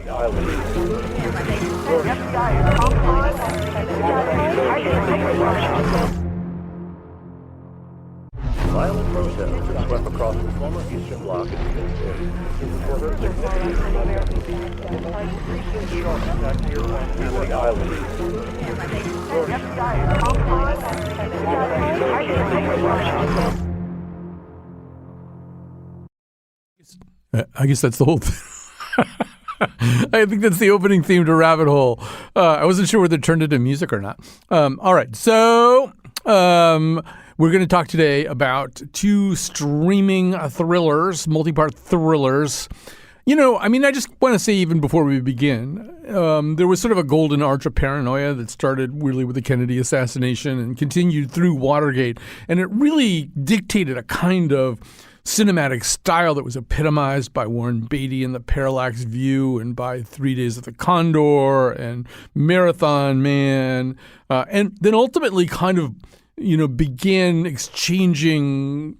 Violent protests have swept across the former Eastern Bloc in the I guess that's the whole thing. I think that's the opening theme to Rabbit Hole. I wasn't sure whether it turned into music or not. All right, so we're going to talk today about two streaming thrillers, multi-part thrillers. You know, I mean, I just want to say even before we begin, there was sort of a golden arch of paranoia that started really with the Kennedy assassination and continued through Watergate. And it really dictated a kind of cinematic style that was epitomized by Warren Beatty and The Parallax View and by 3 Days of the Condor and Marathon Man, and then ultimately kind of, you know, began exchanging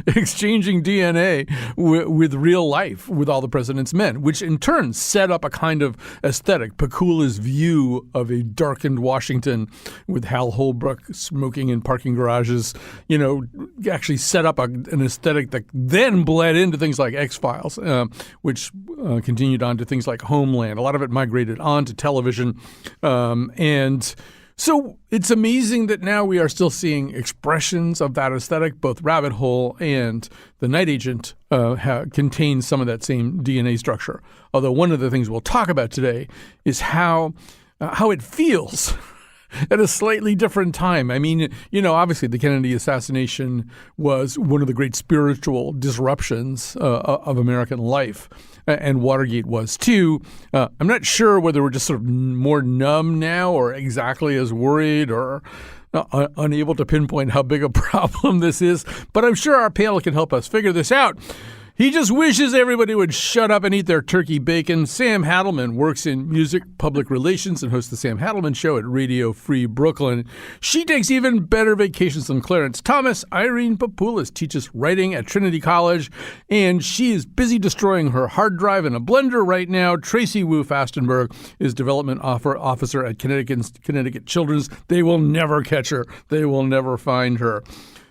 DNA with real life, with All the President's Men, which in turn set up a kind of aesthetic. Pacoula's view of a darkened Washington with Hal Holbrook smoking in parking garages, you know, actually set up an aesthetic that then bled into things like X-Files, which continued on to things like Homeland. A lot of it migrated on to television, and so it's amazing that now we are still seeing expressions of that aesthetic. Both Rabbit Hole and The Night Agent contain some of that same DNA structure. Although one of the things we'll talk about today is how it feels at a slightly different time. I mean, you know, obviously the Kennedy assassination was one of the great spiritual disruptions of American life, and Watergate was too. I'm not sure whether we're just sort of more numb now or exactly as worried or unable to pinpoint how big a problem this is, but I'm sure our panel can help us figure this out. He just wishes everybody would shut up and eat their turkey bacon. Sam Hadelman works in music public relations and hosts the Sam Hadelman Show at Radio Free Brooklyn. She takes even better vacations than Clarence Thomas. Irene Papoulis teaches writing at Trinity College, and she is busy destroying her hard drive in a blender right now. Tracy Wu Fastenberg is development officer at Connecticut Children's. They will never catch her. They will never find her.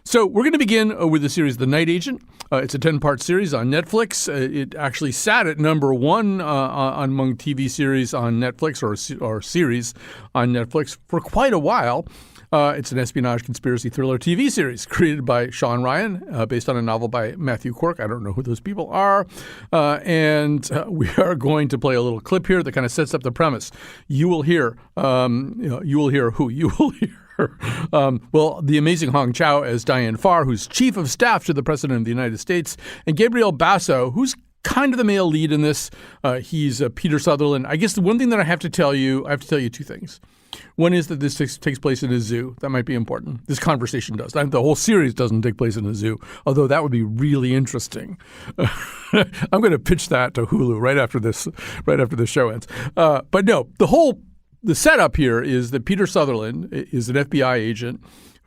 So we're going to begin with the series The Night Agent. It's a 10-part series on Netflix. It actually sat at number one among TV series on Netflix or series on Netflix for quite a while. It's an espionage conspiracy thriller TV series created by Shawn Ryan, based on a novel by Matthew Quirk. I don't know who those people are. And we are going to play a little clip here that kind of sets up the premise. You will hear the amazing Hong Chow as Diane Farr, who's chief of staff to the President of the United States, and Gabriel Basso, who's kind of the male lead in this. He's Peter Sutherland. I guess the one thing that I have to tell you two things. One is that this takes place in a zoo. That might be important. This conversation does. The whole series doesn't take place in a zoo, although that would be really interesting. I'm going to pitch that to Hulu right after this show ends. But no, the setup here is that Peter Sutherland is an FBI agent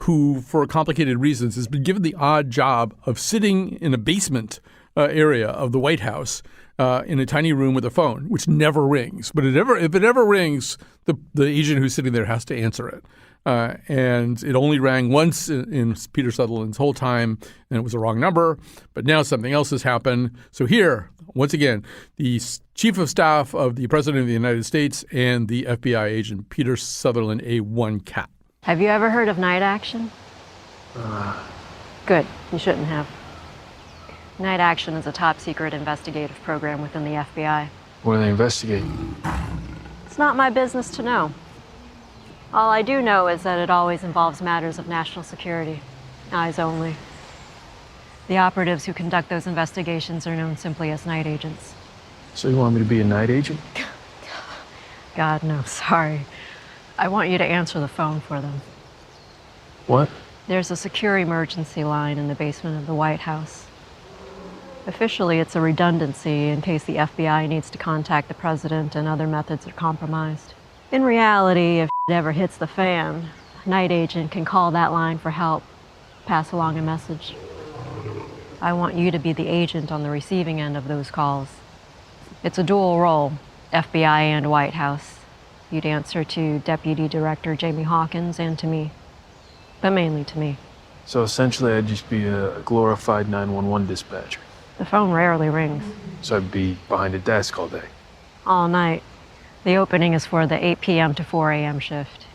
who, for complicated reasons, has been given the odd job of sitting in a basement area of the White House in a tiny room with a phone, which never rings. But if it ever rings, the agent who's sitting there has to answer it. And it only rang once in Peter Sutherland's whole time, and it was the wrong number. But now something else has happened. So here, once again, the chief of staff of the President of the United States and the FBI agent, Peter Sutherland, A1 Cat. Have you ever heard of Night Action? Good. You shouldn't have. Night Action is a top-secret investigative program within the FBI. What do they investigate? It's not my business to know. All I do know is that it always involves matters of national security. Eyes only. The operatives who conduct those investigations are known simply as night agents. So you want me to be a night agent? God, no, sorry. I want you to answer the phone for them. What? There's a secure emergency line in the basement of the White House. Officially, it's a redundancy in case the FBI needs to contact the president and other methods are compromised. In reality, if it ever hits the fan, a night agent can call that line for help, pass along a message. I want you to be the agent on the receiving end of those calls. It's a dual role, FBI and White House. You'd answer to Deputy Director Jamie Hawkins and to me, but mainly to me. So essentially, I'd just be a glorified 911 dispatcher. The phone rarely rings. So I'd be behind a desk all day. All night. The opening is for the 8 p.m. to 4 a.m. shift.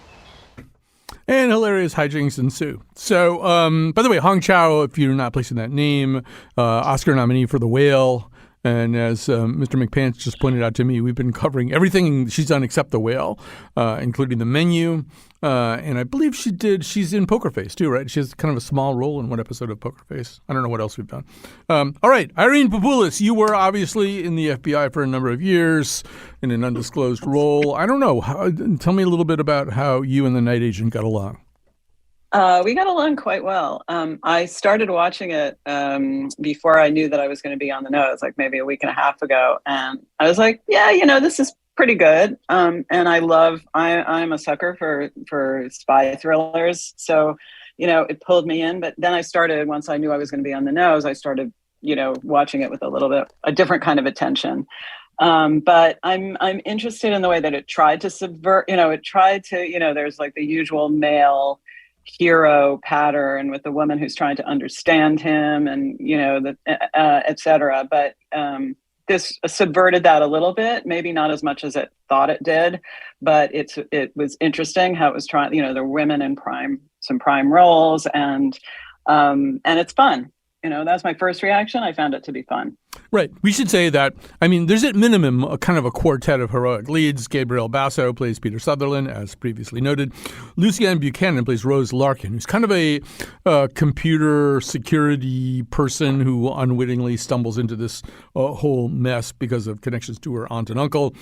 And hilarious hijinks ensue. So, by the way, Hong Chow, if you're not placing that name, Oscar nominee for The Whale. And as Mr. McPants just pointed out to me, we've been covering everything she's done except The Whale, including The Menu. And I believe she's in Poker Face too, right? She has kind of a small role in one episode of Poker Face. I don't know what else we've done. All right, Irene Papoulis, you were obviously in the FBI for a number of years in an undisclosed role. I don't know. Tell me a little bit about how you and the night agent got along. We got along quite well. I started watching it before I knew that I was going to be on the nose, like maybe a week and a half ago. And I was like, yeah, this is pretty good. And I'm a sucker for spy thrillers. So, it pulled me in. But then once I knew I was going to be on the nose, I started, watching it with a different kind of attention. But I'm interested in the way that it tried to subvert, there's like the usual male hero pattern with the woman who's trying to understand him and, et cetera. But this subverted that a little bit, maybe not as much as it thought it did, but it was interesting how it was trying, there were women in some prime roles and it's fun. That's my first reaction. I found it to be fun. Right. We should say that, there's at minimum a kind of a quartet of heroic leads. Gabriel Basso plays Peter Sutherland, as previously noted. Lucienne Buchanan plays Rose Larkin, who's kind of a computer security person who unwittingly stumbles into this whole mess because of connections to her aunt and uncle.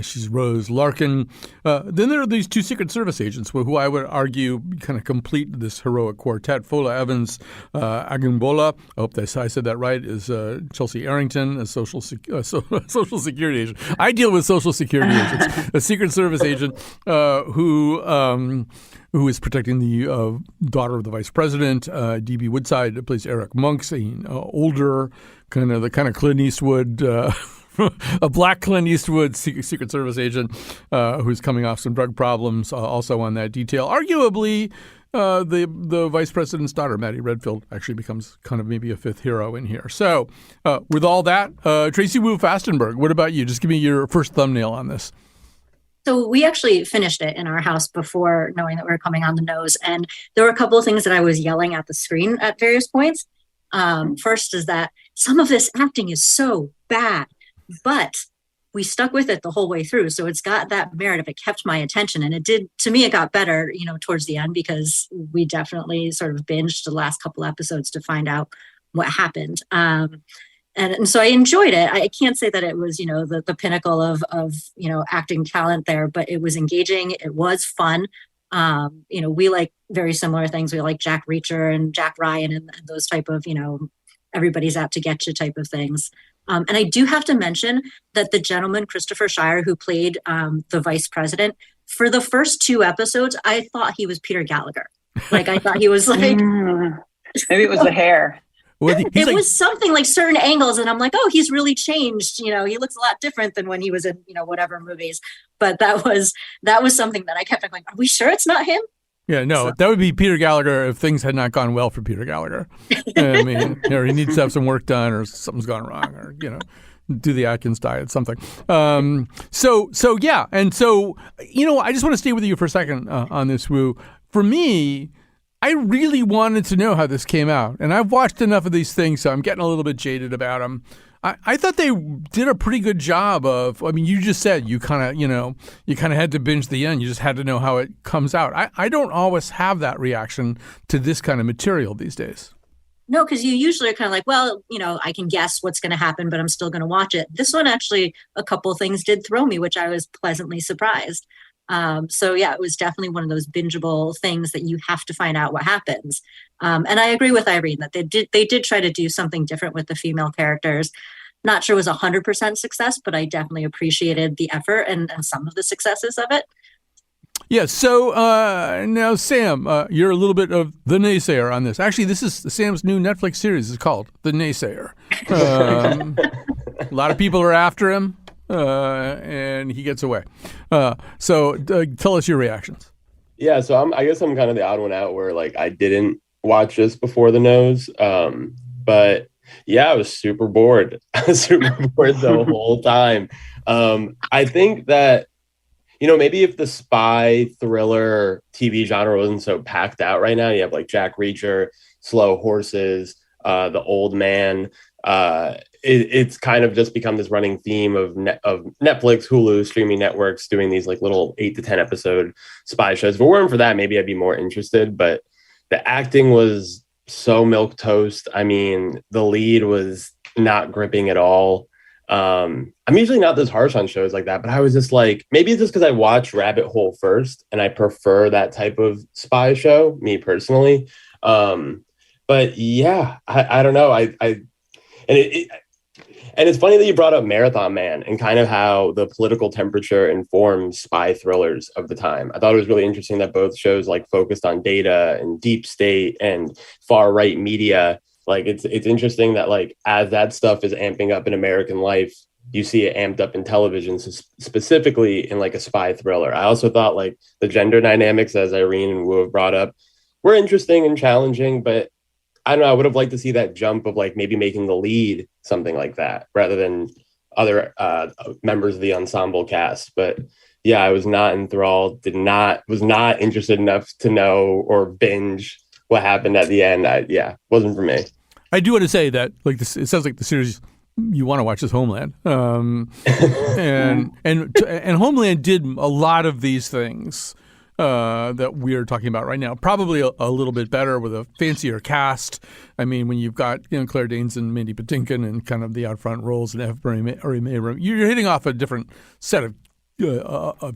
She's Rose Larkin. Then there are these two Secret Service agents who I would argue kind of complete this heroic quartet. Fola Evans Agumbola, I hope I said that right, is Chelsea Arrington, a social security agent. I deal with social security agents. A Secret Service agent who is protecting the daughter of the vice president. D.B. Woodside plays Eric Monks, an older, kind of Clint Eastwood, a black Clint Eastwood Secret Service agent who's coming off some drug problems, also on that detail. Arguably, the vice president's daughter, Maddie Redfield, actually becomes kind of maybe a fifth hero in here. So with all that, Tracy Wu Fastenberg, what about you? Just give me your first thumbnail on this. So we actually finished it in our house before knowing that we were coming on the nose. And there were a couple of things that I was yelling at the screen at various points. First is that some of this acting is so bad, but we stuck with it the whole way through. So it's got that merit of it kept my attention. And to me, it got better, towards the end because we definitely sort of binged the last couple episodes to find out what happened. And so I enjoyed it. I can't say that it was, the pinnacle of acting talent there, but it was engaging. It was fun. We like very similar things. We like Jack Reacher and Jack Ryan and those type of, everybody's out to get you type of things. And I do have to mention that the gentleman, Christopher Shire, who played the vice president, for the first 2 episodes, I thought he was Peter Gallagher. Like, I thought he was like... Maybe it was the hair. It was something like certain angles, and I'm like, oh, he's really changed. He looks a lot different than when he was in, whatever movies. But that was something that I kept going, are we sure it's not him? Yeah, no, that would be Peter Gallagher if things had not gone well for Peter Gallagher. He needs to have some work done or something's gone wrong or, do the Atkins diet, something. So yeah. And so, I just want to stay with you for a second on this, Wu. For me, I really wanted to know how this came out. And I've watched enough of these things, so I'm getting a little bit jaded about them. I thought they did a pretty good job of, you just said you kind of had to binge the end. You just had to know how it comes out. I don't always have that reaction to this kind of material these days. No, because you usually are kind of like, well, I can guess what's going to happen, but I'm still going to watch it. This one actually, a couple of things did throw me, which I was pleasantly surprised. So yeah, it was definitely one of those bingeable things that you have to find out what happens. And I agree with Irene that they did try to do something different with the female characters. Not sure it was 100% success, but I definitely appreciated the effort and some of the successes of it. Yeah. So now, Sam, you're a little bit of the naysayer on this. Actually, this is Sam's new Netflix series. It's called The Naysayer. A lot of people are after him. and he gets away. So tell us your reactions. Yeah, so I guess I'm kind of the odd one out where like I didn't watch this before the nose. But yeah, I was super bored. I was super bored the whole time. I think that, maybe if the spy thriller TV genre wasn't so packed out right now, you have like Jack Reacher, Slow Horses, The Old Man. It's kind of just become this running theme of Netflix, Hulu, streaming networks doing these like little 8 to 10 episode spy shows. If it weren't for that, maybe I'd be more interested. But the acting was so milquetoast. I mean, the lead was not gripping at all. I'm usually not this harsh on shows like that, but I was just like, maybe it's just because I watched Rabbit Hole first and I prefer that type of spy show, me personally. But yeah, I don't know. And it's funny that you brought up Marathon Man and kind of how the political temperature informs spy thrillers of the time. I thought it was really interesting that both shows like focused on data and deep state and far right media. Like it's interesting that like as that stuff is amping up in American life, you see it amped up in television, specifically in like a spy thriller. I also thought like the gender dynamics, as Irene and Wu have brought up, were interesting and challenging, but I don't know. I would have liked to see that jump of like maybe making the lead something like that rather than other members of the ensemble cast. But yeah, I was not enthralled, was not interested enough to know or binge what happened at the end. Wasn't for me. I do want to say that like this, it sounds like the series you want to watch is Homeland, and Homeland did a lot of these things that we're talking about right now. Probably a little bit better with a fancier cast. I mean, when you've got Claire Danes and Mandy Patinkin and kind of the out front roles and F. Murray Mayrum, you're hitting off a different set of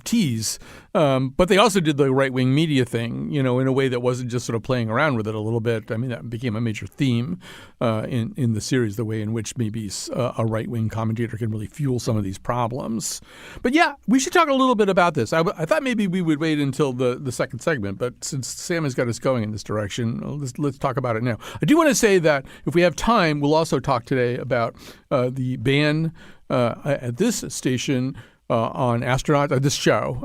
teas. But they also did the right-wing media thing, in a way that wasn't just sort of playing around with it a little bit. I mean, that became a major theme in the series, the way in which maybe a right-wing commentator can really fuel some of these problems. But yeah, we should talk a little bit about this. I thought maybe we would wait until the second segment, but since Sam has got us going in this direction, let's talk about it now. I do want to say that if we have time, we'll also talk today about the ban at this station on astronauts, this show,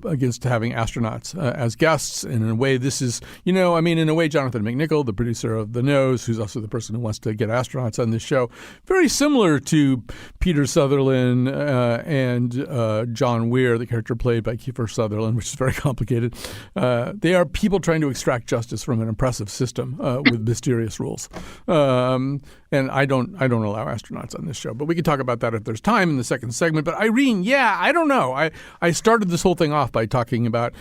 against having astronauts as guests. And in a way, this is, in a way, Jonathan McNichol, the producer of The Nose, who's also the person who wants to get astronauts on this show, very similar to Peter Sutherland and John Weir, the character played by Kiefer Sutherland, which is very complicated. They are people trying to extract justice from an oppressive system with mysterious rules. And I don't allow astronauts on this show, but we can talk about that if there's time in the second segment. But Irene, I don't know. I started this whole thing off by talking about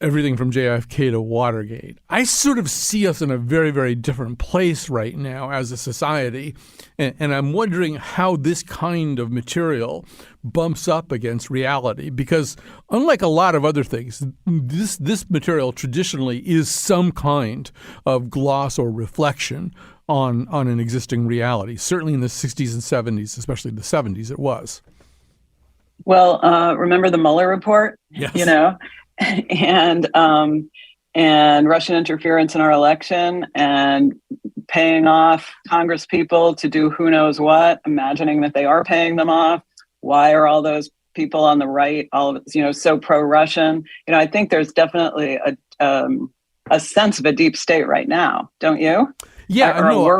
everything from JFK to Watergate. I sort of see us in a very, very different place right now as a society. And I'm wondering how this kind of material bumps up against reality, because unlike a lot of other things, this material traditionally is some kind of gloss or reflection on an existing reality. Certainly in the 60s and 70s, especially the 70s, it was. Well, remember the Mueller report? Yes. And Russian interference in our election and paying off Congress people to do who knows what, imagining that they are paying them off. Why are all those people on the right, all of it, so pro-Russian? I think there's definitely a sense of a deep state right now, don't you? Yeah, or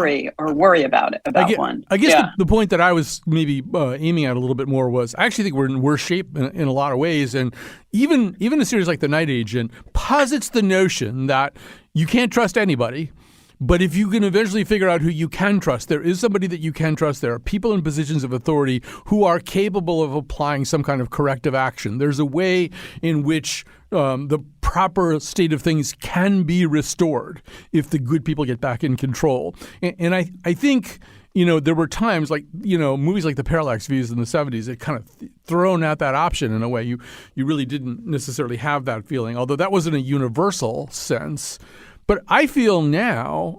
worry about it. I guess the point that I was maybe aiming at a little bit more was I actually think we're in worse shape in a lot of ways, and even a series like The Night Agent posits the notion that you can't trust anybody. But if you can eventually figure out who you can trust, there is somebody that you can trust. There are people in positions of authority who are capable of applying some kind of corrective action. There's a way in which the proper state of things can be restored if the good people get back in control. And I think, there were times like, movies like The Parallax Views in the 70s, it kind of thrown out that option in a way. You really didn't necessarily have that feeling, although that wasn't a universal sense. But I feel now,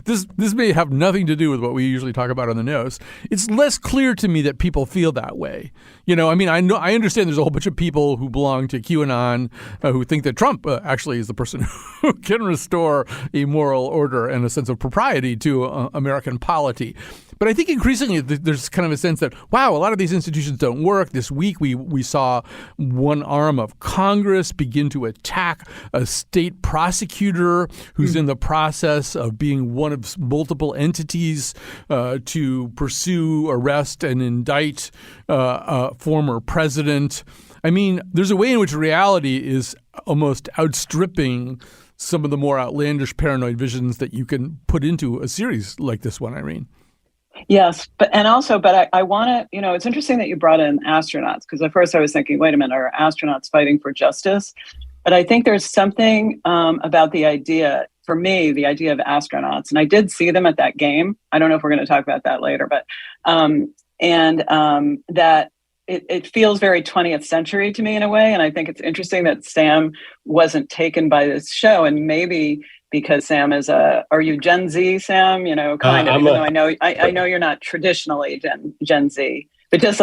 this may have nothing to do with what we usually talk about on The Nose. It's less clear to me that people feel that way. I understand there's a whole bunch of people who belong to QAnon who think that Trump actually is the person who can restore a moral order and a sense of propriety to American polity. But I think increasingly there's kind of a sense that, wow, a lot of these institutions don't work. This week we saw one arm of Congress begin to attack a state prosecutor who's in the process of being one of multiple entities to pursue, arrest, and indict a former president. I mean, there's a way in which reality is almost outstripping some of the more outlandish paranoid visions that you can put into a series like this one, Irene. Yes, but I want to, it's interesting that you brought in astronauts, because at first I was thinking, wait a minute, are astronauts fighting for justice? But I think there's something about the idea, for me, the idea of astronauts, and I did see them at that game. I don't know if we're going to talk about that later, but that it feels very 20th century to me in a way. And I think it's interesting that Sam wasn't taken by this show, and maybe because Sam is are you Gen Z, Sam? Kind of, even though I know you're not traditionally Gen Z, but just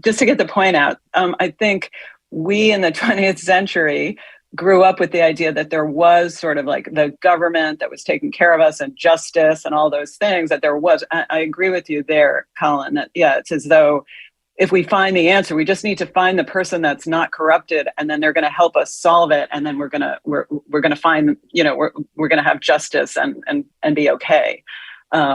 to get the point out, I think we in the 20th century grew up with the idea that there was sort of like the government that was taking care of us and justice and all those things, that there was. I agree with you there, Colin, that, yeah, it's as though if we find the answer, we just need to find the person that's not corrupted, and then they're going to help us solve it, and then we're going to find, we're going to have justice and be okay.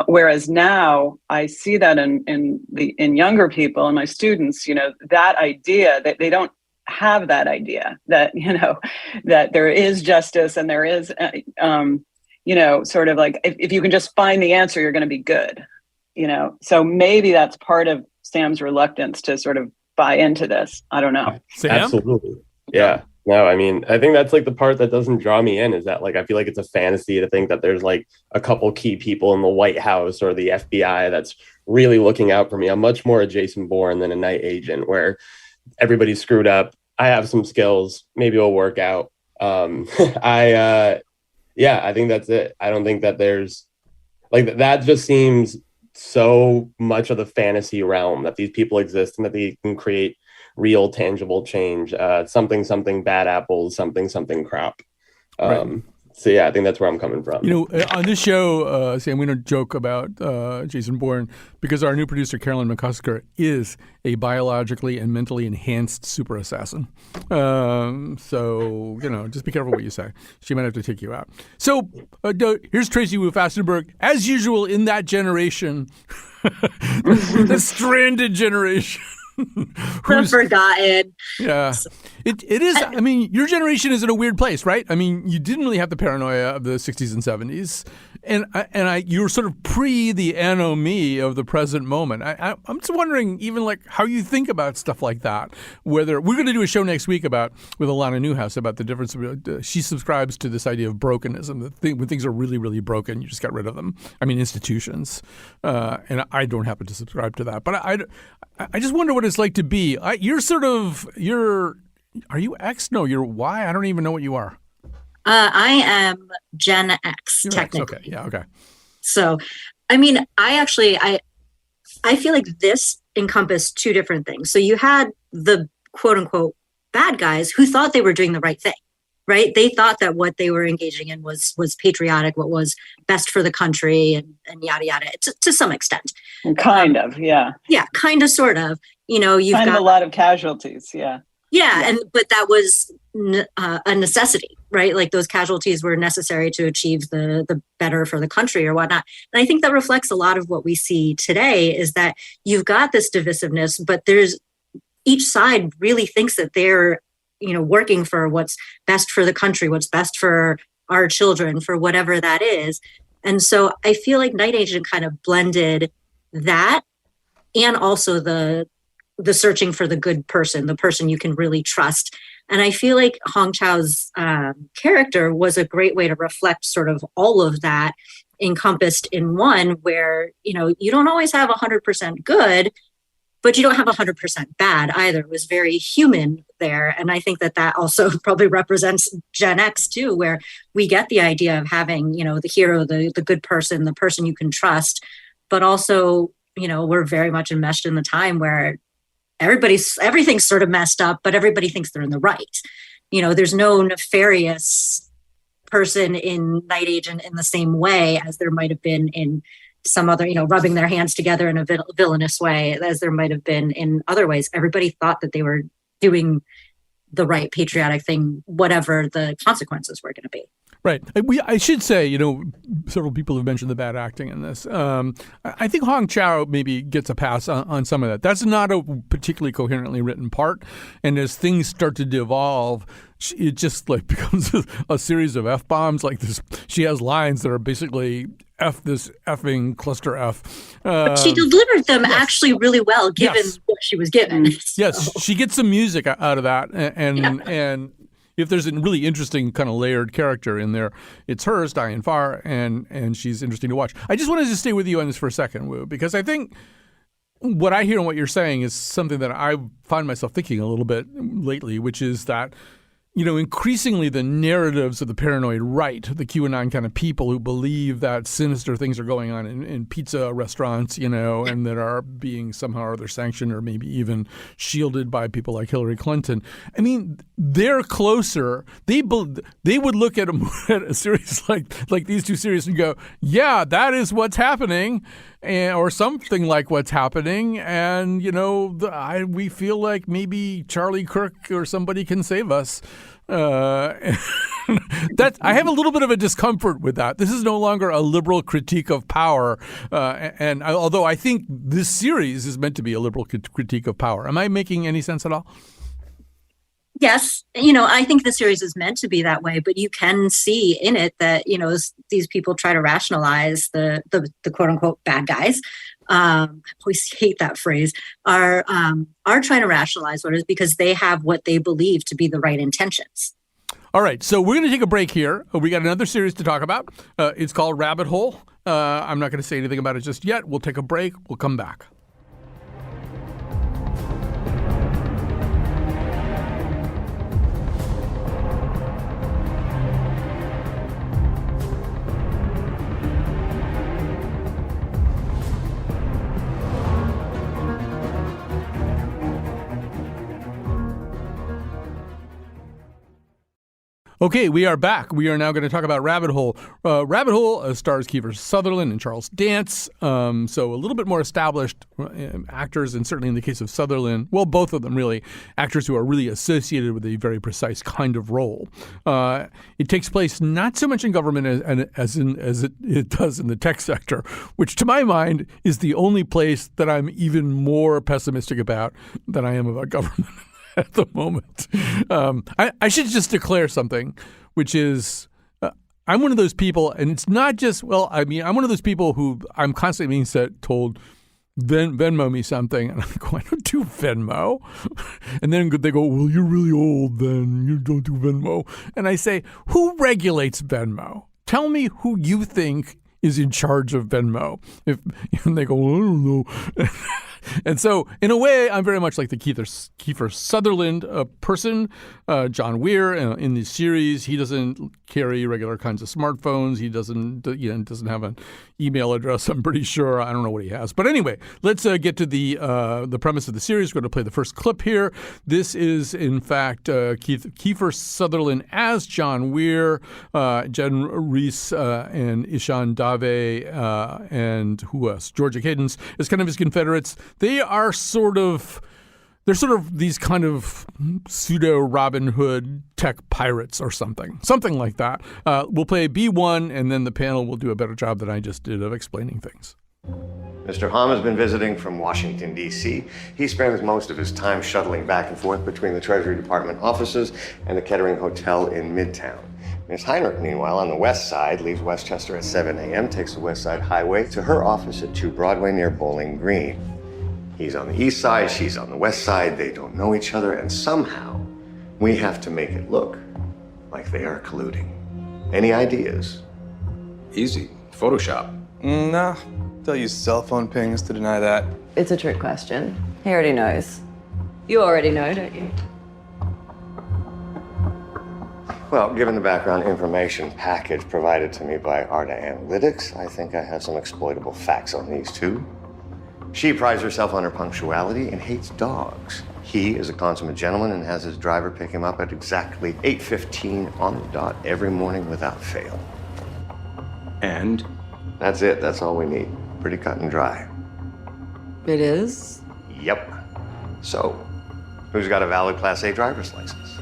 Whereas now I see that in younger people and my students, that idea that they don't have that idea that that there is justice and there is sort of like if you can just find the answer, you're going to be good. So maybe that's part of Sam's reluctance to sort of buy into this. I don't know. Sam? Absolutely. Yeah. No, I mean, I think that's like the part that doesn't draw me in, is that like, I feel like it's a fantasy to think that there's like a couple key people in the White House or the FBI that's really looking out for me. I'm much more a Jason Bourne than a night agent, where everybody's screwed up. I have some skills. Maybe it'll work out. I think that's it. I don't think that there's like, that just seems so much of the fantasy realm, that these people exist and that they can create real tangible change. Something bad apples, something crap. Right. So yeah, I think that's where I'm coming from. On this show, Sam, we don't joke about Jason Bourne because our new producer, Carolyn McCusker, is a biologically and mentally enhanced super assassin. So, just be careful what you say. She might have to take you out. So here's Tracy Wu Fastenberg, as usual in that generation, the stranded generation. Who's forgotten. Yeah. It is. I mean, your generation is in a weird place, right? I mean, you didn't really have the paranoia of the 60s and 70s. And you're sort of pre the anomie of the present moment. I'm just wondering even like how you think about stuff like that. Whether we're going to do a show next week with Alana Newhouse about the difference. She subscribes to this idea of brokenism. When things are really, really broken, you just get rid of them. I mean, institutions. And I don't happen to subscribe to that. But I just wonder what it's like to be. Are you X? No, you're Y? I don't even know what you are. I am Gen X, You're technically. X. Okay. Yeah. Okay. So, I mean, I feel like this encompassed two different things. So you had the quote unquote bad guys who thought they were doing the right thing, right? They thought that what they were engaging in was patriotic, what was best for the country, and yada, yada, to some extent. Kind of, yeah. Yeah, kind of, sort of. You've kind got of a lot of casualties, yeah. Yeah, but that was a necessity, right? Like those casualties were necessary to achieve the better for the country or whatnot. And I think that reflects a lot of what we see today, is that you've got this divisiveness, but each side really thinks that they're, working for what's best for the country, what's best for our children, for whatever that is. And so I feel like Night Agent kind of blended that and also the searching for the good person, the person you can really trust. And I feel like Hong Chau's character was a great way to reflect sort of all of that encompassed in one, where, you don't always have 100% good, but you don't have 100% bad either. It was very human there. And I think that also probably represents Gen X too, where we get the idea of having, the hero, the good person, the person you can trust, but also, we're very much enmeshed in the time where everything's sort of messed up, but everybody thinks they're in the right. There's no nefarious person in Night Agent in the same way as there might have been in some other, rubbing their hands together in a villainous way, as there might have been in other ways. Everybody thought that they were doing the right patriotic thing, whatever the consequences were going to be. Right. I should say, several people have mentioned the bad acting in this. I think Hong Chow maybe gets a pass on some of that. That's not a particularly coherently written part. And as things start to devolve, it just becomes a series of F-bombs like this. She has lines that are basically F this effing cluster F. But she delivered them actually really well, given what she was given. Yes, she gets some music out of that. And if there's a really interesting kind of layered character in there, it's hers, Diane Farr, and she's interesting to watch. I just wanted to stay with you on this for a second, Wu, because I think what I hear and what you're saying is something that I find myself thinking a little bit lately, which is that increasingly the narratives of the paranoid right, the QAnon kind of people who believe that sinister things are going on in pizza restaurants, and that are being somehow or other sanctioned or maybe even shielded by people like Hillary Clinton. I mean, they're closer. They would look at a series like these two series and go, yeah, that is what's happening. Or something like what's happening, and we feel like maybe Charlie Kirk or somebody can save us. I have a little bit of a discomfort with that. This is no longer a liberal critique of power, and although I think this series is meant to be a liberal critique of power. Am I making any sense at all? Yes. I think the series is meant to be that way, but you can see in it that, these people try to rationalize the quote unquote bad guys. I always hate that phrase, are trying to rationalize what it is because they have what they believe to be the right intentions. All right. So we're going to take a break here. We got another series to talk about. It's called Rabbit Hole. I'm not going to say anything about it just yet. We'll take a break. We'll come back. Okay, we are back. We are now going to talk about Rabbit Hole. Rabbit Hole stars Kiefer Sutherland and Charles Dance, so a little bit more established actors, and certainly in the case of Sutherland, well, both of them really, actors who are really associated with a very precise kind of role. It takes place not so much in government as it does in the tech sector, which to my mind is the only place that I'm even more pessimistic about than I am about government. At the moment. I should just declare something, which is I'm one of those people, and it's not just, I'm one of those people who I'm constantly being told, Venmo me something. And I go, I don't do Venmo. And then they go, well, you're really old then. You don't do Venmo. And I say, who regulates Venmo? Tell me who you think is in charge of Venmo. And they go, well, I don't know. And so, in a way, I'm very much like the Kiefer Sutherland person. John Weir in the series, he doesn't carry regular kinds of smartphones. He doesn't have an email address. I'm pretty sure. I don't know what he has. But anyway, let's get to the premise of the series. We're going to play the first clip here. This is, in fact, Kiefer Sutherland as John Weir, Jen Reese and Ishan Dave, and who else? Georgia Cadence is kind of his Confederates. They're sort of these kind of pseudo Robin Hood tech pirates or something like that. We'll play B1, and then the panel will do a better job than I just did of explaining things. Mr. Hom has been visiting from Washington, D.C. He spends most of his time shuttling back and forth between the Treasury Department offices and the Kettering Hotel in Midtown. Ms. Heinrich, meanwhile, on the west side, leaves Westchester at 7 a.m., takes the West Side Highway to her office at 2 Broadway near Bowling Green. He's on the east side, she's on the west side, they don't know each other, and somehow we have to make it look like they are colluding. Any ideas? Easy. Photoshop. Nah. They'll use cell phone pings to deny that. It's a trick question. He already knows. You already know, don't you? Well, given the background information package provided to me by Arda Analytics, I think I have some exploitable facts on these two. She prides herself on her punctuality and hates dogs. He is a consummate gentleman and has his driver pick him up at exactly 8:15 on the dot every morning without fail. And? That's it. That's all we need. pretty cut and dry. It is? Yep. So, who's got a valid Class A driver's license?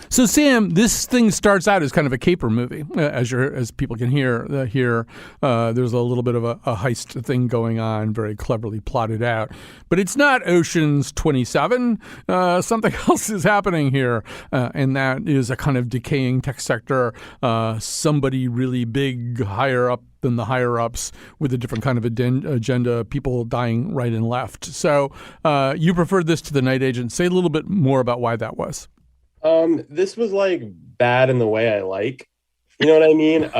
So, Sam, this thing starts out as kind of a caper movie, as people can hear. There's a little bit of a heist thing going on, very cleverly plotted out. But it's not Ocean's 27. Something else is happening here, and that is a kind of decaying tech sector. Somebody really big, higher up than the higher-ups, with a different kind of agenda, people dying right and left. So you preferred this to The Night Agent. Say a little bit more about why that was. This was like bad in the way I like. You know what I mean?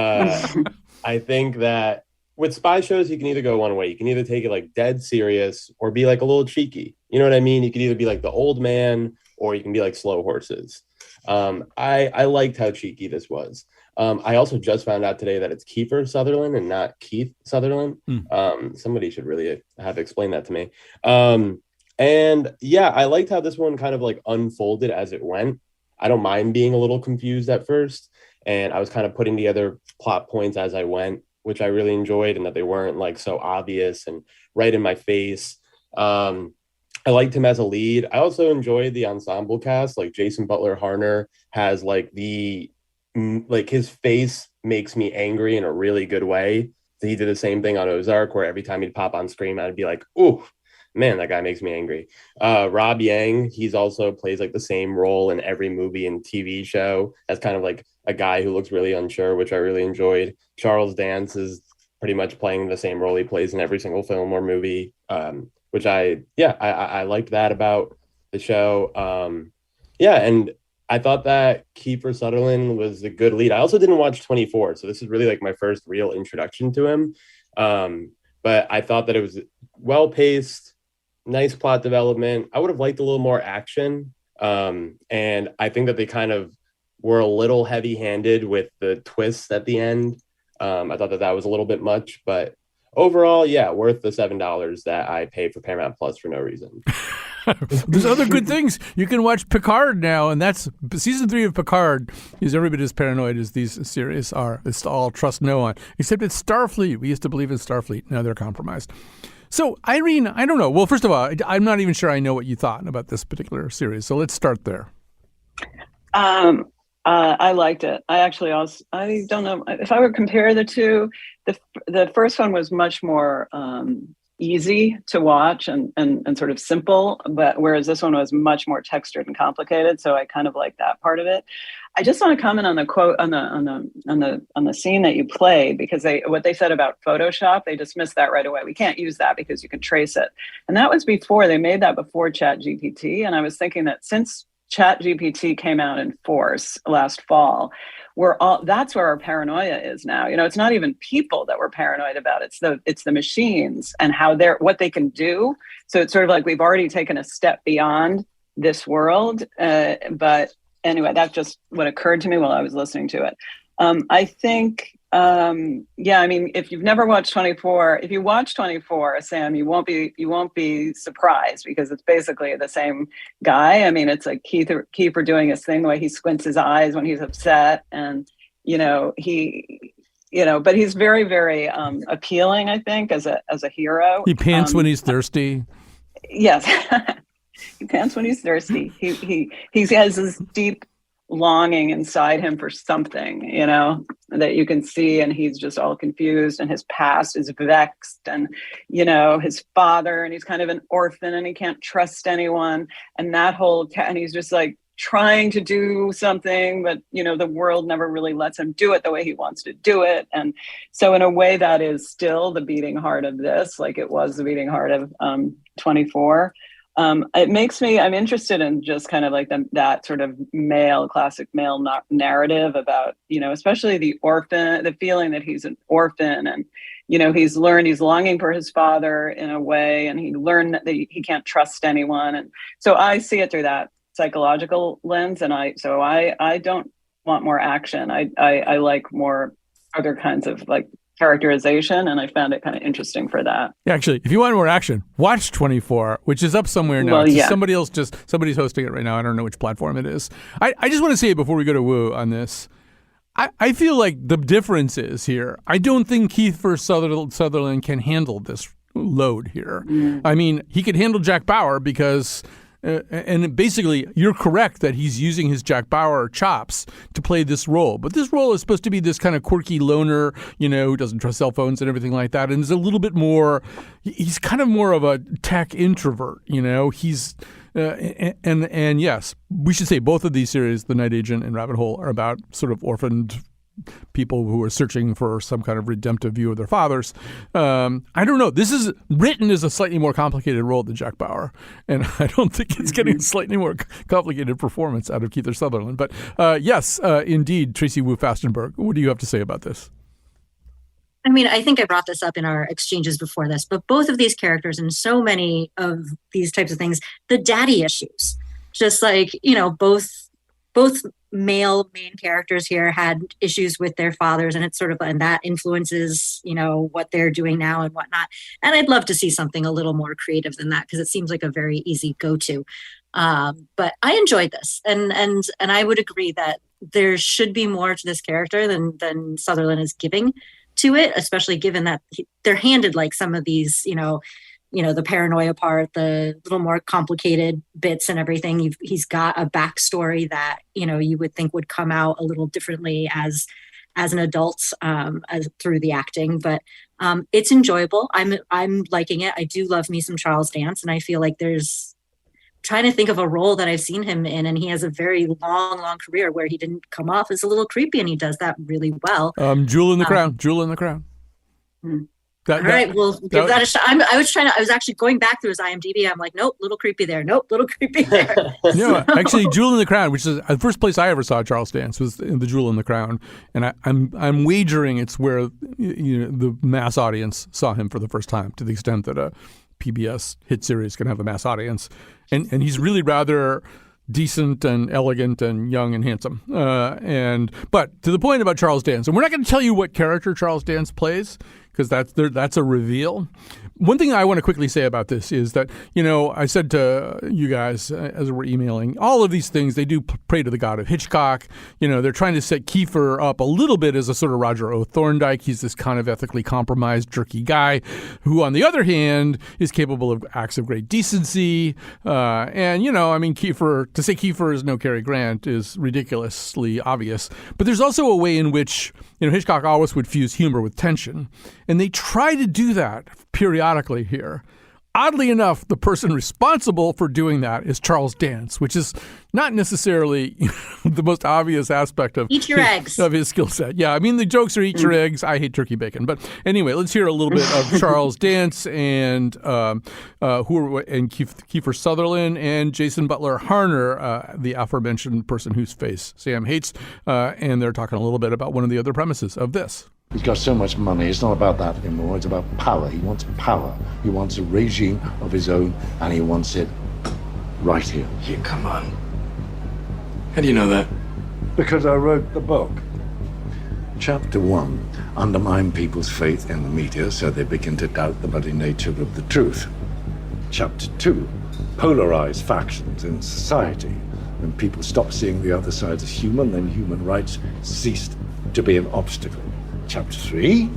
I think that with spy shows, you can either go one way. You can either take it like dead serious or be like a little cheeky. You know what I mean? You could either be like the old man or you can be like slow horses. I liked how cheeky this was. I also just found out today that it's Kiefer Sutherland and not Keith Sutherland. Somebody should really have explained that to me. And yeah, I liked how this one kind of like unfolded as it went. I don't mind being a little confused at first. And I was kind of putting together plot points as I went, which I really enjoyed, and that they weren't like so obvious and right in my face. I liked him as a lead. I also enjoyed the ensemble cast. Like Jason Butler Harner has like his face makes me angry in a really good way. So he did the same thing on Ozark, where every time he'd pop on screen, I'd be like, ooh, man, that guy makes me angry. Rob Yang, he's also plays like the same role in every movie and TV show as kind of like a guy who looks really unsure, which I really enjoyed. Charles Dance is pretty much playing the same role he plays in every single film or movie, which I liked that about the show. And I thought that Kiefer Sutherland was a good lead. I also didn't watch 24, so this is really like my first real introduction to him. But I thought that it was well-paced, nice plot development. I would have liked a little more action. And I think that they kind of were a little heavy-handed with the twists at the end. I thought that was a little bit much, but overall, yeah, worth the $7 that I paid for Paramount Plus for no reason. There's other good things. You can watch Picard now, and that's season 3 of Picard is every bit as paranoid as these series are. It's all trust no one, except it's Starfleet. We used to believe in Starfleet. Now they're compromised. So, Irene, I don't know. Well, first of all, I'm not even sure I know what you thought about this particular series. So let's start there. I liked it. I don't know if I would compare the two. The first one was much more easy to watch and sort of simple, but whereas this one was much more textured and complicated. So I kind of like that part of it. I just want to comment on the quote on the scene that you played, because what they said about Photoshop, they dismissed that right away. We can't use that because you can trace it. And that was before they made that before ChatGPT. And I was thinking that since ChatGPT came out in force last fall, that's where our paranoia is now. You know, it's not even people that we're paranoid about. It's the machines and what they can do. So it's sort of like we've already taken a step beyond this world. But anyway, that's just what occurred to me while I was listening to it. I think, I mean, if you've never watched 24, if you watch 24, Sam, you won't be surprised, because it's basically the same guy. I mean, it's like Kiefer doing his thing, the way he squints his eyes when he's upset, and but he's very, very appealing, I think, as a hero. He pants when he's thirsty. Yes, he pants when he's thirsty. He has this deep longing inside him for something, that you can see, and he's just all confused, and his past is vexed, and his father, and he's kind of an orphan, and he can't trust anyone, and and he's just like trying to do something, but the world never really lets him do it the way he wants to do it. And so in a way, that is still the beating heart of this, like it was the beating heart of 24. It makes me, I'm interested in just kind of like that sort of classic male narrative about, especially the orphan, the feeling that he's an orphan, and, he's longing for his father in a way, and he learned that he can't trust anyone. And so I see it through that psychological lens. And I don't want more action. I like more other kinds of like characterization, and I found it kind of interesting for that. Yeah, actually, if you want more action, watch 24, which is up somewhere now. Well, yeah. Somebody's hosting it right now. I don't know which platform it is. I just want to say before we go to Wu on this, I feel like the difference is here. I don't think Kiefer Sutherland can handle this load here. I mean, he could handle Jack Bauer because, and basically, you're correct that he's using his Jack Bauer chops to play this role. But this role is supposed to be this kind of quirky loner, who doesn't trust cell phones and everything like that, and is a little bit more. He's kind of more of a tech introvert. He's. And yes, we should say both of these series, The Night Agent and Rabbit Hole, are about sort of orphaned people who are searching for some kind of redemptive view of their fathers. I don't know. This is written as a slightly more complicated role than Jack Bauer, and I don't think it's getting a slightly more complicated performance out of Kiefer Sutherland. But yes, indeed, Tracy Wu Fastenberg, what do you have to say about this? I mean, I think I brought this up in our exchanges before this, but both of these characters and so many of these types of things, the daddy issues, just like, both male main characters here had issues with their fathers, and it's sort of, and that influences, what they're doing now and whatnot. And I'd love to see something a little more creative than that, because it seems like a very easy go-to. But I enjoyed this, and I would agree that there should be more to this character than Sutherland is giving to it, especially given that they're handed like some of these, the paranoia part, the little more complicated bits and everything. He's got a backstory that, you would think would come out a little differently as an adult, through the acting, but it's enjoyable. I'm liking it. I do love me some Charles Dance, and I feel like trying to think of a role that I've seen him in, and he has a very long career where he didn't come off as a little creepy, and he does that really well. Jewel in the Crown. All right, we'll give that a shot. I was actually going back through his IMDb. I'm like, nope, little creepy there. Nope, little creepy there. Actually, Jewel in the Crown, which is the first place I ever saw Charles Dance, was in the Jewel in the Crown, and I'm wagering it's where the mass audience saw him for the first time, to the extent that a PBS hit series can have a mass audience, and he's really rather decent and elegant and young and handsome. But to the point about Charles Dance, and we're not going to tell you what character Charles Dance plays, because that's a reveal. One thing I want to quickly say about this is that, I said to you guys as we're emailing, all of these things, they do pray to the god of Hitchcock. They're trying to set Kiefer up a little bit as a sort of Roger O. Thorndike. He's this kind of ethically compromised, jerky guy who, on the other hand, is capable of acts of great decency. Kiefer, to say Kiefer is no Cary Grant is ridiculously obvious. But there's also a way in which, Hitchcock always would fuse humor with tension. And they try to do that periodically here. Oddly enough, the person responsible for doing that is Charles Dance, which is not necessarily the most obvious aspect of eat your eggs of his skill set. Yeah, I mean, the jokes are eat your eggs. I hate turkey bacon. But anyway, let's hear a little bit of Charles Dance and Kiefer Sutherland and Jason Butler Harner, the aforementioned person whose face Sam hates, and they're talking a little bit about one of the other premises of this. He's got so much money, it's not about that anymore, it's about power. He wants power. He wants a regime of his own, and he wants it right here. Yeah, come on. How do you know that? Because I wrote the book. Chapter 1, undermine people's faith in the media so they begin to doubt the very nature of the truth. Chapter 2, polarize factions in society. When people stop seeing the other side as human, then human rights ceased to be an obstacle. Chapter 3,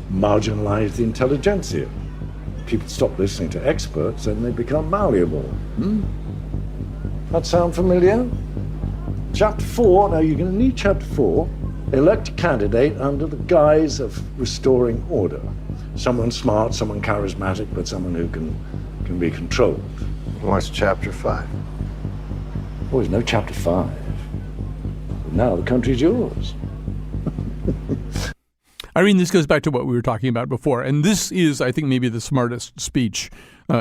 marginalize the intelligentsia. People stop listening to experts and they become malleable. That sound familiar? Chapter 4, now you're going to need chapter 4, elect a candidate under the guise of restoring order. Someone smart, someone charismatic, but someone who can be controlled. What's chapter 5? Oh, there's no chapter 5. But now the country's yours. Irene, this goes back to what we were talking about before, and this is, I think, maybe the smartest speech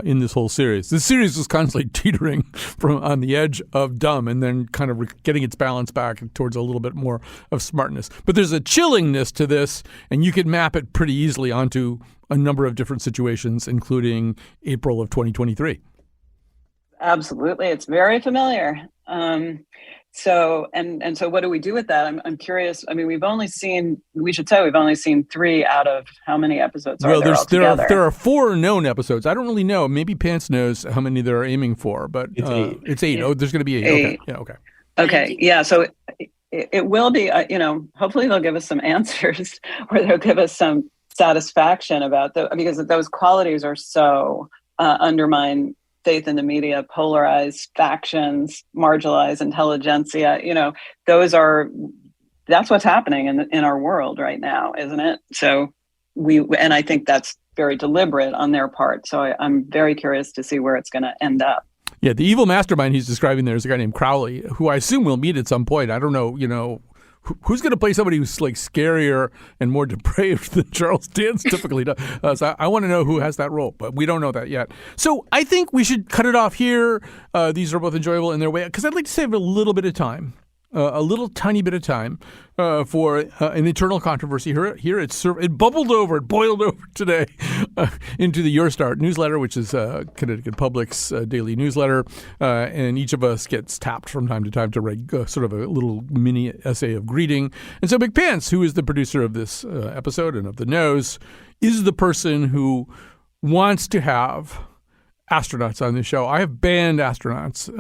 in this whole series. This series is constantly teetering on the edge of dumb and then kind of getting its balance back towards a little bit more of smartness. But there's a chillingness to this, and you could map it pretty easily onto a number of different situations, including April So it's very familiar. So what do we do with that? I'm curious. I mean, we've only seen 3 out of how many episodes are there altogether? There are 4 known episodes. I don't really know. Maybe Pants knows how many they're aiming for, but it's 8. Oh, there's going to be 8. Okay. Yeah. Okay. Okay. Yeah. So it will be, hopefully they'll give us some answers or they'll give us some satisfaction about because those qualities are so undermine faith in the media, polarize factions, marginalize intelligentsia. That's what's happening in our world right now, isn't it? So I think that's very deliberate on their part. So I'm very curious to see where it's going to end up. Yeah, the evil mastermind he's describing there is a guy named Crowley, who I assume we'll meet at some point. I don't know, who's going to play somebody who's like scarier and more depraved than Charles Dance typically does. So I want to know who has that role, but we don't know that yet. So I think we should cut it off here. These are both enjoyable in their way, because I'd like to save a little bit of time. A little tiny bit of time for an eternal controversy. Here it bubbled over, it boiled over today into the Your Start newsletter, which is Connecticut Public's daily newsletter. And each of us gets tapped from time to time to write sort of a little mini essay of greeting. And so McPants, who is the producer of this episode and of The Nose, is the person who wants to have astronauts on this show. I have banned astronauts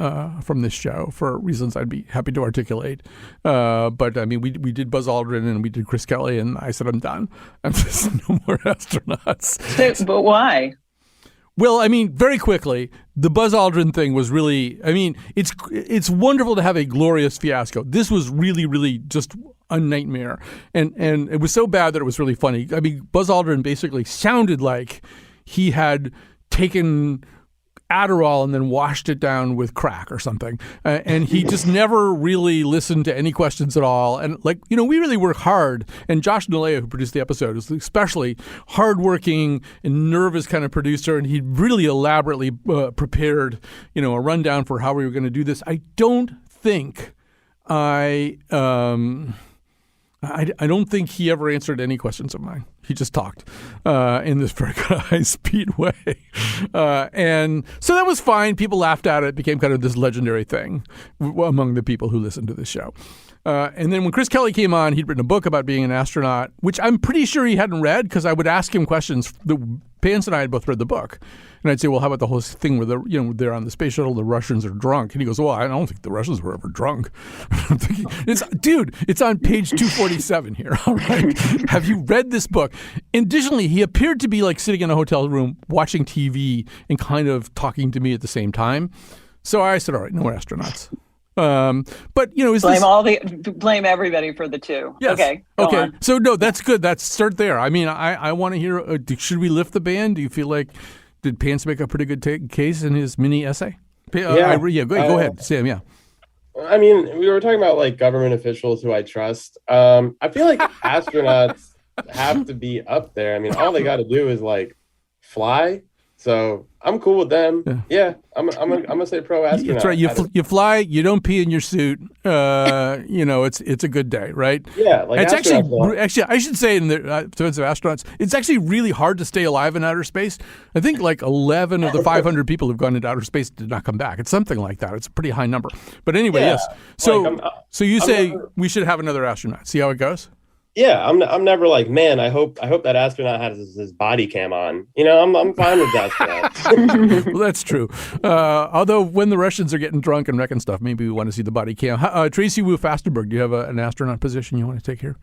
from this show for reasons I'd be happy to articulate. But I mean, we did Buzz Aldrin and we did Chris Kelly, and I said I'm done. I'm just no more astronauts. But why? Well, I mean, very quickly, the Buzz Aldrin thing was really, I mean, it's wonderful to have a glorious fiasco. This was really, really just a nightmare. And it was so bad that it was really funny. I mean, Buzz Aldrin basically sounded like he had taken Adderall and then washed it down with crack or something. And he just never really listened to any questions at all. And we really work hard. And Josh Nalea, who produced the episode, is especially hardworking and nervous kind of producer. And he really elaborately prepared, a rundown for how we were going to do this. I don't think I don't think he ever answered any questions of mine. He just talked in this very kind of high-speed way. And so that was fine. People laughed at it. It became kind of this legendary thing among the people who listened to this show. And then when Chris Kelly came on, he'd written a book about being an astronaut, which I'm pretty sure he hadn't read because I would ask him questions. Pants and I had both read the book. And I'd say, well, how about the whole thing where they're on the space shuttle, the Russians are drunk? And he goes, well, I don't think the Russians were ever drunk. I'm thinking, it's on page 247 here. All right. Have you read this book? Additionally, he appeared to be like sitting in a hotel room watching TV and kind of talking to me at the same time. So I said, all right, no more astronauts. But blame everybody for the two. Yes. Okay. On. So no, that's good. That's start there. I mean, I want to hear. Should we lift the ban? Do you feel like did Pants make a pretty good case in his mini essay? Go ahead, Sam. Yeah. I mean, we were talking about like government officials who I trust. I feel like astronauts have to be up there. I mean, all they got to do is like fly. So I'm cool with them. Yeah, I'm gonna say pro astronaut. That's right. You fly. You don't pee in your suit. It's a good day, right? Yeah, like it's actually I should say in the defense of astronauts, it's actually really hard to stay alive in outer space. I think like 11 of the 500 people who've gone into outer space did not come back. It's something like that. It's a pretty high number. But anyway, yes. So you say we should have another astronaut. See how it goes. Yeah, I'm never like, man, I hope that astronaut has his body cam on. I'm fine with that. Well, that's true. Although when the Russians are getting drunk and wrecking stuff, maybe we want to see the body cam. Tracy Wu Fastenberg, do you have an astronaut position you want to take here?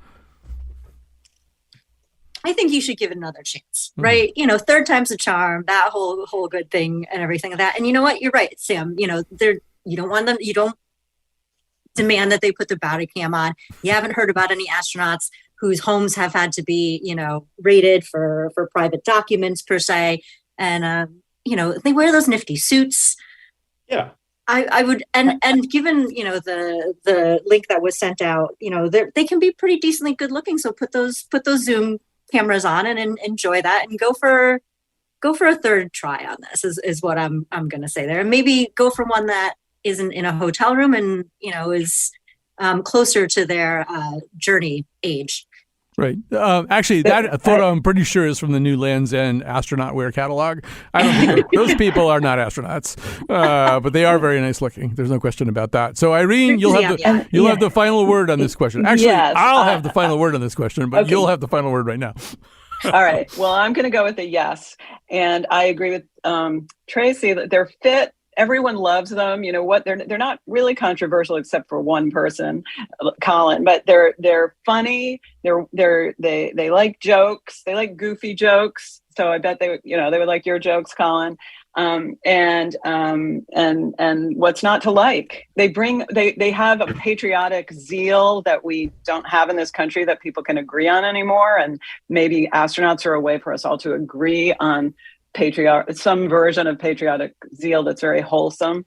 I think you should give it another chance, right? Third time's a charm, that whole good thing and everything like that. And you know what? You're right, Sam. You don't want them, you don't demand that they put the body cam on. You haven't heard about any astronauts whose homes have had to be, raided for private documents per se. And, they wear those nifty suits. Yeah. I would, and given, the link that was sent out, they can be pretty decently good looking. So put those Zoom cameras on and enjoy that and go for a third try on this is what I'm going to say there. And maybe go for one that isn't in a hotel room and, is closer to their journey age. Right. Actually, that photo I'm pretty sure is from the new Land's End astronaut wear catalog. I don't think those people are not astronauts, but they are very nice looking. There's no question about that. So, Irene, you'll have the final word on this question. Actually, yes, I'll have the final word on this question, but you'll have the final word right now. All right. Well, I'm going to go with a yes. And I agree with Tracy that they're fit everyone loves them. You know what? They're not really controversial except for one person, Colin. But they're funny. They like jokes. They like goofy jokes. So I bet they would like your jokes, Colin. And what's not to like? They have a patriotic zeal that we don't have in this country that people can agree on anymore. And maybe astronauts are a way for us all to agree on some version of patriotic zeal that's very wholesome.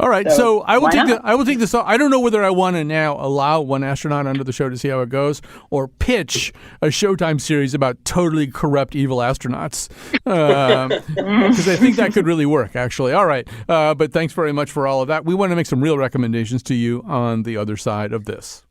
All right, so I will take this. I don't know whether I want to now allow one astronaut onto the show to see how it goes, or pitch a Showtime series about totally corrupt, evil astronauts, because I think that could really work, actually. All right, but thanks very much for all of that. We want to make some real recommendations to you on the other side of this.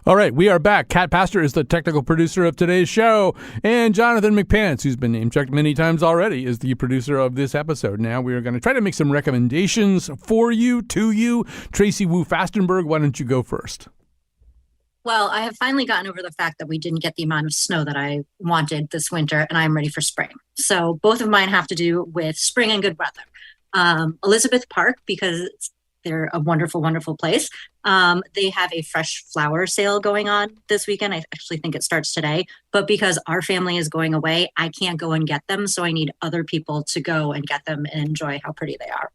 All right, we are back. Kat Pastor is the technical producer of today's show, and Jonathan McPants, who's been name-checked many times already, is the producer of this episode. Now we are going to try to make some recommendations for you, to you. Tracy Wu Fastenberg, why don't you go first? Well, I have finally gotten over the fact that we didn't get the amount of snow that I wanted this winter, and I'm ready for spring. So both of mine have to do with spring and good weather. Elizabeth Park, because they're a wonderful, wonderful place. They have a fresh flower sale going on this weekend. I actually think it starts today. But because our family is going away, I can't go and get them. So I need other people to go and get them and enjoy how pretty they are.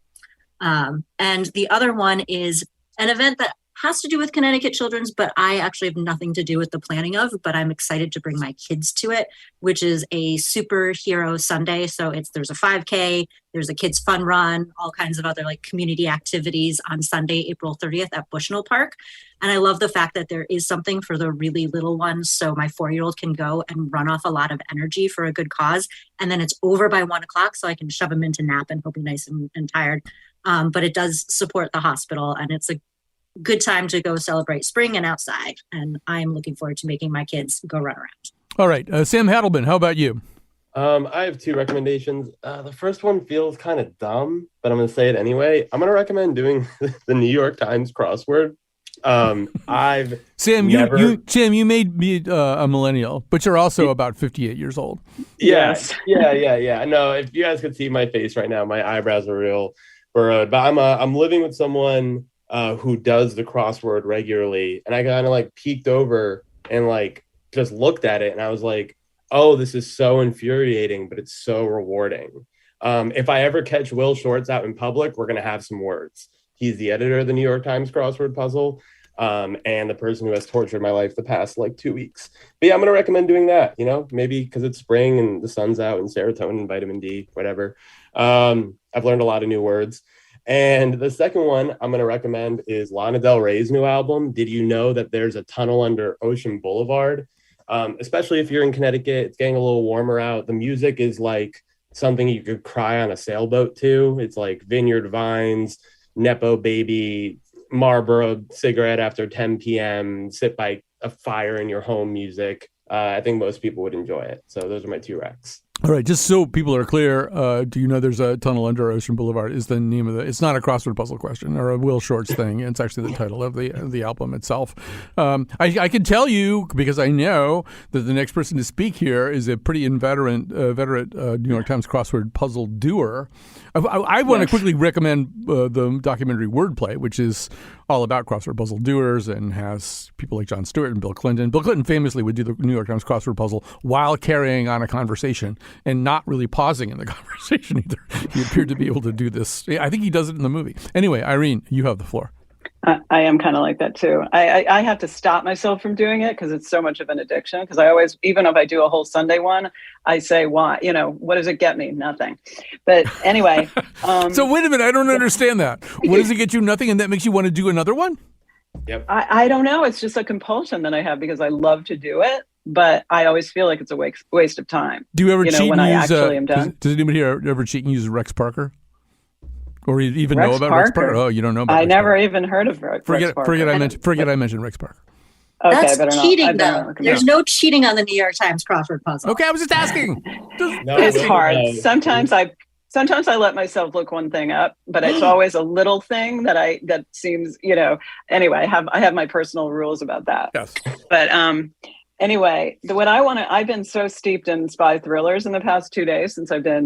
And the other one is an event that has to do with Connecticut Children's, but I actually have nothing to do with the planning of, but I'm excited to bring my kids to it, which is a superhero Sunday. So there's a 5K, there's a kids fun run, all kinds of other like community activities on Sunday, April 30th at Bushnell Park. And I love the fact that there is something for the really little ones. So my 4-year-old can go and run off a lot of energy for a good cause. And then it's over by 1:00, so I can shove him into nap and he'll be nice and tired. But it does support the hospital, and it's a good time to go celebrate spring and outside. And I'm looking forward to making my kids go run around. All right. Sam Hadelman, how about you? I have 2 recommendations. The first one feels kind of dumb, but I'm going to say it anyway. I'm going to recommend doing the New York Times crossword. Sam, you made me a millennial, but you're also about 58 years old. Yes. Yeah. No, if you guys could see my face right now, my eyebrows are real furrowed. But I'm living with someone who does the crossword regularly, and I kind of like peeked over and like just looked at it, and I was like, oh, this is so infuriating, but it's so rewarding. If I ever catch Will Shortz out in public, we're gonna have some words. He's the editor of the New York Times crossword puzzle, and the person who has tortured my life the past like 2 weeks. But yeah, I'm gonna recommend doing that, maybe because it's spring and the sun's out and serotonin, vitamin D, whatever. I've learned a lot of new words. And the second one I'm going to recommend is Lana Del Rey's new album. Did you know that there's a tunnel under Ocean Boulevard? Especially if you're in Connecticut, it's getting a little warmer out. The music is like something you could cry on a sailboat to. It's like Vineyard Vines, Nepo Baby, Marlboro cigarette after 10 p.m., sit by a fire in your home music. I think most people would enjoy it. So those are my 2 recs. All right, just so people are clear, do you know there's a tunnel under Ocean Boulevard is the name of it's not a crossword puzzle question or a Will Shortz thing. It's actually the title of the album itself. I can tell you, because I know that the next person to speak here is a pretty veteran New York Times crossword puzzle doer. I want to quickly recommend the documentary Wordplay, which is all about crossword puzzle doers and has people like Jon Stewart and Bill Clinton. Bill Clinton famously would do the New York Times crossword puzzle while carrying on a conversation and not really pausing in the conversation either. He appeared to be able to do this. I think he does it in the movie. Anyway, Irene, you have the floor. I am kind of like that too. I have to stop myself from doing it because it's so much of an addiction. Because I always, even if I do a whole Sunday one, I say, why? What does it get me? Nothing. But anyway. So wait a minute. I don't understand that. What does it get you? Nothing. And that makes you want to do another one? Yep. I don't know. It's just a compulsion that I have because I love to do it. But I always feel like it's a waste of time. Do you ever cheat when and I use, actually am done? Does anybody here ever cheat and use Rex Parker? Or you even Rex know about Parker? Rex Parker? Oh, you don't know about Rex I never Parker. even heard of Rex Parker. Forget I mentioned Rex Parker. Okay, That's I cheating, better not though. look at There's that. no cheating on the New York Times crossword puzzle. Okay, I was just asking. It's hard. Sometimes I let myself look one thing up, but it's always a little thing that seems, anyway, I have my personal rules about that. Yes. But anyway, I've been so steeped in spy thrillers in the past 2 days since I've been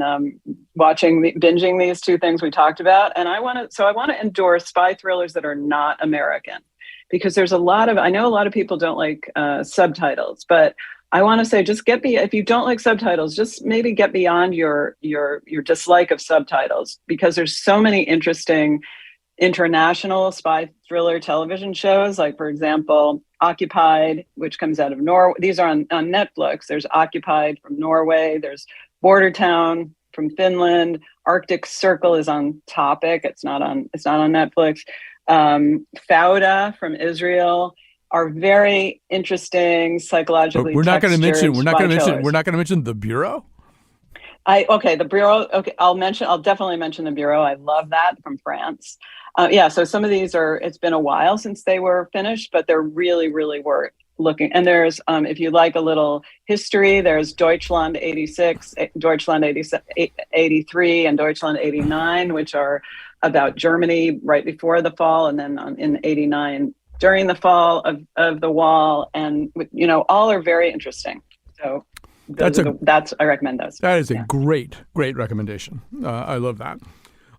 binging these two things we talked about. And I want to endorse spy thrillers that are not American, because there's I know a lot of people don't like subtitles, but I want to say, if you don't like subtitles, just maybe get beyond your dislike of subtitles, because there's so many interesting international spy thriller television shows. Like, for example, Occupied, which comes out of Norway. These are on Netflix. There's Occupied from Norway. There's Border Town from Finland. Arctic Circle is on Topic. It's not on Netflix. Fauda from Israel are very interesting psychologically. We're not going to mention The Bureau. The Bureau. Okay, I'll definitely mention The Bureau. I love that, from France. So some of these it's been a while since they were finished, but they're really, really worth looking. And there's, if you like a little history, there's Deutschland 86, Deutschland 83, and Deutschland 89, which are about Germany right before the fall, and then in 89 during the fall of the wall. And, all are very interesting. So I recommend those. That is a great recommendation. I love that.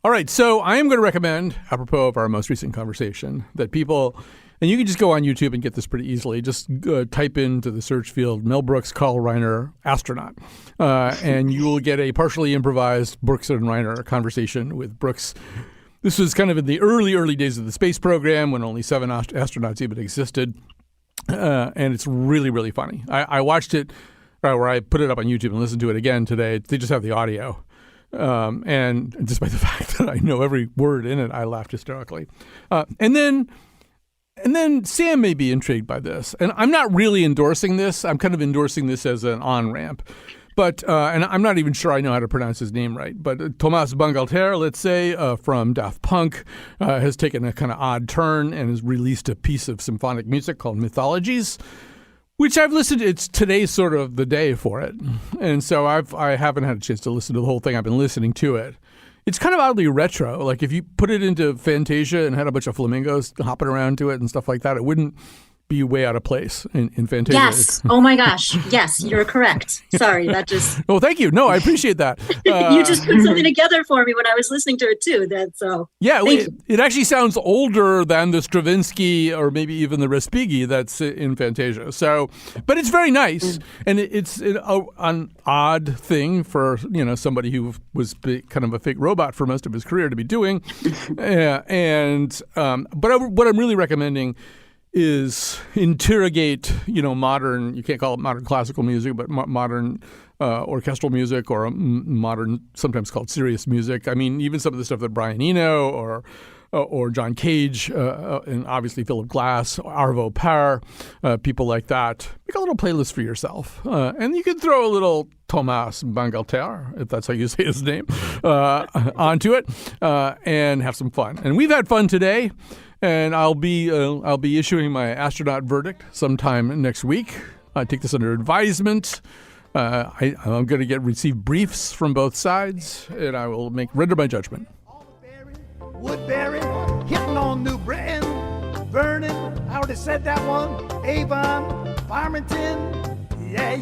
All right, so I am going to recommend, apropos of our most recent conversation, that people, and you can just go on YouTube and get this pretty easily, just type into the search field Mel Brooks, Carl Reiner, astronaut, and you will get a partially improvised Brooks and Reiner conversation with Brooks. This was kind of in the early days of the space program, when only 7 astronauts even existed, and it's really, really funny. I watched it, where I put it up on YouTube and listened to it again today. They just have the audio. And despite the fact that I know every word in it, I laughed hysterically. And then Sam may be intrigued by this. And I'm not really endorsing this. I'm kind of endorsing this as an on-ramp. But and I'm not even sure I know how to pronounce his name right. But Thomas Bangalter, let's say, from Daft Punk, has taken a kind of odd turn and has released a piece of symphonic music called Mythologies, which I've listened to. It's today's sort of the day for it. And so I haven't had a chance to listen to the whole thing. I've been listening to it. It's kind of oddly retro. Like, if you put it into Fantasia and had a bunch of flamingos hopping around to it and stuff like that, it wouldn't be way out of place in Fantasia. Yes. Oh my gosh. Yes, you're correct. Sorry, that just. Oh, thank you. No, I appreciate that. You just put something together for me when I was listening to it too. Yeah, it actually sounds older than the Stravinsky or maybe even the Respighi that's in Fantasia. So, but it's very nice, and it's an odd thing for somebody who was kind of a fake robot for most of his career to be doing. But what I'm really recommending is interrogate, modern, you can't call it modern classical music, but modern orchestral music, or modern, sometimes called serious music. I mean, even some of the stuff that Brian Eno or John Cage, and obviously Philip Glass, Arvo Pärer, people like that. Make a little playlist for yourself. And you can throw a little Thomas Bangalter, if that's how you say his name, onto it, and have some fun. And we've had fun today. And I'll be issuing my astronaut verdict sometime next week. I take this under advisement. I'm going to receive briefs from both sides, and I will render my judgment. Woodbury, hitting on New Britain, Vernon, I already said that one. Avon, Farmington, yeah.